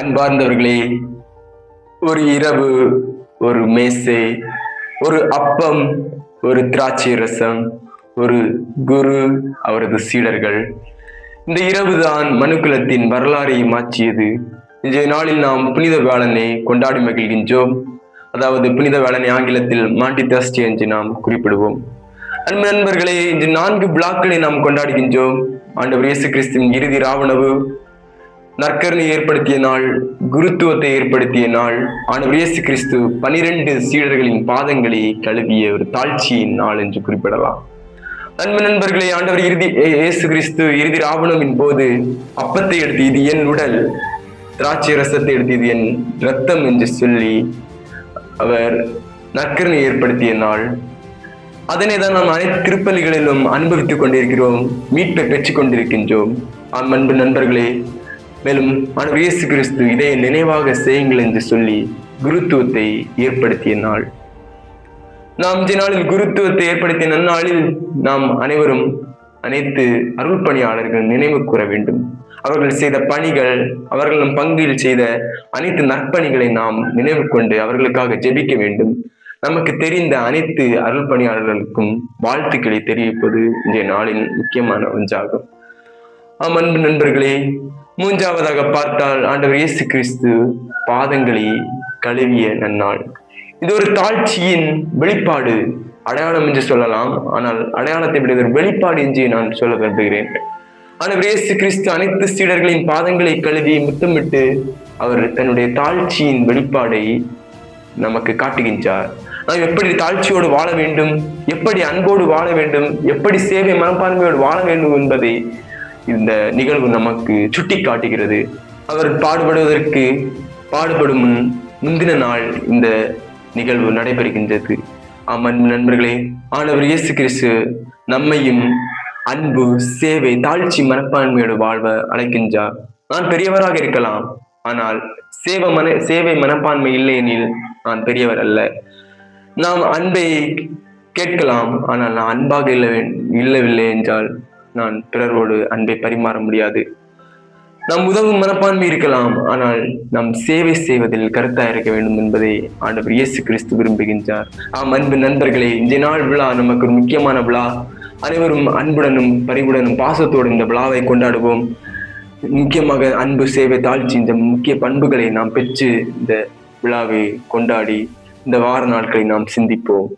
அன்பார்ந்தவர்களே, ஒரு இரவு, ஒரு மேசை, ஒரு அப்பம், ஒரு திராட்சை ரசம், ஒரு குரு, அவரது சீடர்கள். இந்த இரவுதான் மனுக்குலத்தின் வரலாறை மாற்றியது. இன்றைய நாளில் நாம் புனித வேளனை கொண்டாடி மகிழ்கின்றோம். அதாவது புனித வேளனை ஆங்கிலத்தில் மாண்டி தர்ஸ்டே என்று நாம் குறிப்பிடுவோம். அன்பு நண்பர்களே, இன்று 4 விழாக்களை நாம் கொண்டாடுகின்றோம். ஆண்டவர் இயேசு கிறிஸ்துவின் இறுதி ராவணவு, நற்கருணை ஏற்படுத்திய நாள், குருத்துவத்தை ஏற்படுத்திய நாள், ஆண்டவர் இயேசு கிறிஸ்து 12 சீடர்களின் பாதங்களை கழுவிய ஒரு தாழ்ச்சியின் நாள் என்று குறிப்பிடலாம். அன்பு நண்பர்களே, ஆண்டவர் இயேசு கிறிஸ்து இறுதி ராவணவின் போது அப்பத்தை எடுத்து இது என் உடல், திராட்சை ரசத்தை எடுத்து இது என் இரத்தம் என்று சொல்லி அவர் நற்கருணை ஏற்படுத்திய நாள். அதனை தான் நாம் அனைத்து திருப்பலிகளிலும் அனுபவித்துக் கொண்டிருக்கிறோம், மீட்பை பெற்றுக் கொண்டிருக்கின்றோம். அன்பு நண்பர்களே, மேலும் ஆண்டவர் இயேசு கிறிஸ்து இதை நினைவாக செய்யுங்கள் என்று சொல்லி குருத்துவத்தை ஏற்படுத்திய நாள். நாம் இந்த நாளில் குருத்துவத்தை ஏற்படுத்திய நன்னாளில் நாம் அனைவரும் அனைத்து அருள் பணியாளர்கள் நினைவு கூற வேண்டும். அவர்கள் செய்த பணிகள், அவர்கள் நம் பங்கில் செய்த அனைத்து நற்பணிகளை நாம் நினைவு கொண்டு அவர்களுக்காக ஜெபிக்க வேண்டும். நமக்கு தெரிந்த அனைத்து அருள் பணியாளர்களுக்கும் வாழ்த்துக்களை தெரிவிப்பது இன்றைய நாளின் முக்கியமான ஒன்றாகும். அன்பு நண்பர்களே, மூன்றாவதாக பார்த்தால் ஆண்டவர் இயேசு கிறிஸ்து பாதங்களை கழுவிய நன்னாள். இது ஒரு தாழ்ச்சியின் வெளிப்பாடு, அடையாளம் என்று சொல்லலாம். ஆனால் அடையாளத்தை விட ஒரு வெளிப்பாடு என்று நான் சொல்ல விரும்புகிறேன். ஆண்டவர் இயேசு கிறிஸ்து அனைத்து சீடர்களின் பாதங்களை கழுவி முத்தமிட்டு அவர் தன்னுடைய தாழ்ச்சியின் வெளிப்பாடை நமக்கு காட்டுகின்றார். நாம் எப்படி தாழ்ச்சியோடு வாழ வேண்டும், எப்படி அன்போடு வாழ வேண்டும், எப்படி சேவை மனப்பான்மையோடு வாழ வேண்டும் என்பதை இந்த நிகழ்வு நமக்கு சுட்டி காட்டுகிறது. அவர் பாடுபடும் முந்தின நாள் இந்த நிகழ்வு நடைபெறுகின்றது. அன்பு நண்பர்களே, ஆண்டவர் இயேசு கிறிஸ்து நம்மையும் அன்பு, சேவை, தாழ்ச்சி மனப்பான்மையோடு வாழ்வ அழைக்கின்றார். நான் பெரியவராக இருக்கலாம், ஆனால் சேவை மனப்பான்மை இல்லை எனில் நான் பெரியவர் அல்ல. நாம் அன்பை கேட்கலாம், ஆனால் நான் அன்பாக இல்லவில்லை என்றால் நான் பிறரோடு அன்பை பரிமாற முடியாது. நாம் உதவும் மனப்பான்மை இருக்கலாம், ஆனால் நாம் சேவை செய்வதில் கருத்தாக இருக்க வேண்டும் என்பதை ஆண்டவர் இயேசு கிறிஸ்து விரும்புகின்றார். அன்பு நண்பர்களே, இந்த நாள் விழா நமக்கு ஒரு முக்கியமான விழா. அனைவரும் அன்புடனும் பரிவுடனும் பாசத்தோடு இந்த விழாவை கொண்டாடுவோம். முக்கியமாக அன்பு, சேவை, தாழ்ச்சி இந்த முக்கிய பண்புகளை நாம் பெற்று இந்த விழாவை கொண்டாடி இந்த வார நாட்களை நாம் சிந்திப்போம்.